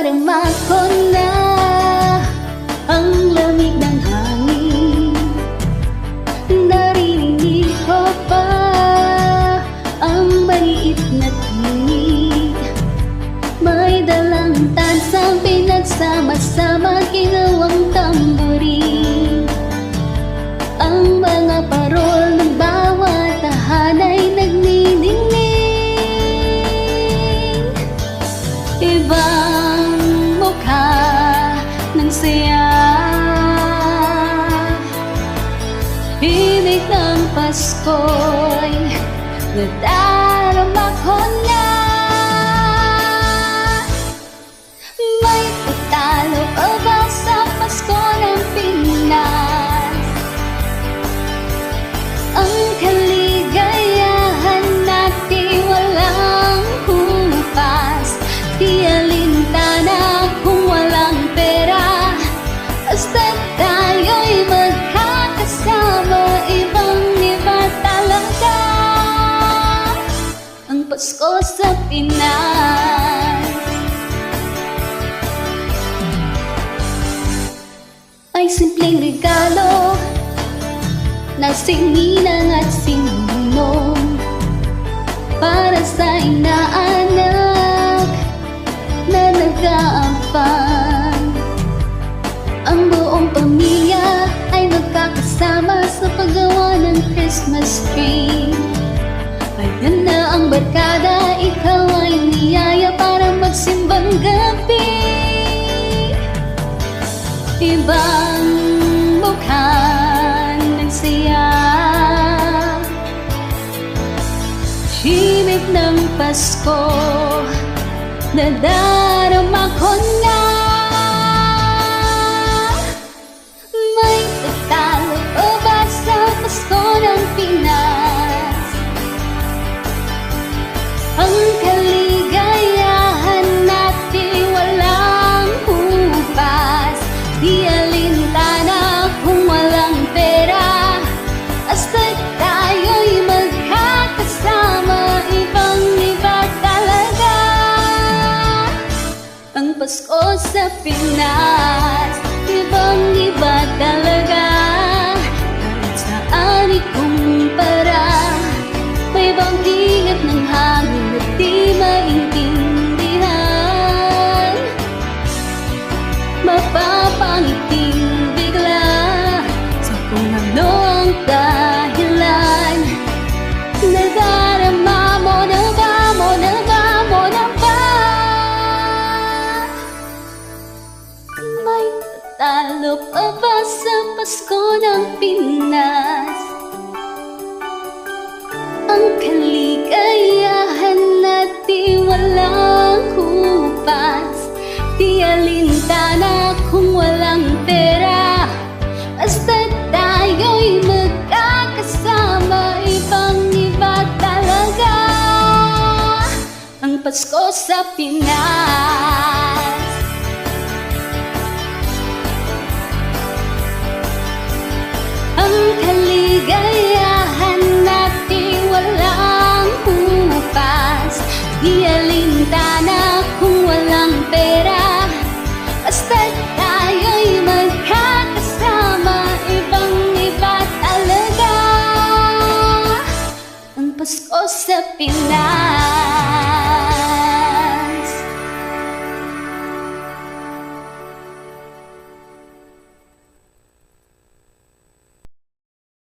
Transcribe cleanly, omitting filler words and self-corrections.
Nadarama ko na ang lamig ng hangin, narinig ko pa ang maliit na tinig. May dalang tansang pinagsama-sama, ginawang tamborin. Ang mga parol ng bawat tahanay nagniningning. Ibang mukha ng saya, himig ng Pasko'y nadarama ko na. May pagtalo pa ba sa Pasko ng Pinas? Ang kaligayahan natin walang hupas. Di alintana kung walang pera, basta't tayo'y magkakasama. Ibang-iba talaga ang Pasko sa Pinas. Ay simpleng regalo na sininang at sinunong para sa inaanak na nag-aampang. Ang buong pamilya ay magkakasama sa paggawa ng Christmas tree. Ayan na ang barkada, ikaw ay niyaya para magsimbang gabi. Ibang mukha ng saya, himig ng Pasko, nadarama ko na. May pagtalo pa ba sa Pasko ng Pinas? Ang kaligayahan natin walang hupas. Di alintana kung walang pera, basta't tayo'y magkakasama. Ibang-iba talaga ang Pasko sa Pinas. Ibang-iba talaga, kahit saan ikumpara. May ibang ingat ng hangin na di maintindihan. Mapapangiting bigla sa kung ano ang dahilan. Nadarama mo na ba, mo na ba, mo na ba? May talo pa ba sa Pasko ng Pinas? Ang kaligayahan natin walang hupas. Di alintana kung walang pera, basta't tayo'y magkakasama. Ibang-iba talaga ang Pasko sa Pinas. Ang kaligayahan natin walang hupas. Di alintana kung walang pera, basta't tayo'y magkakasama. Ibang-iba talaga ang Pasko sa Pinas.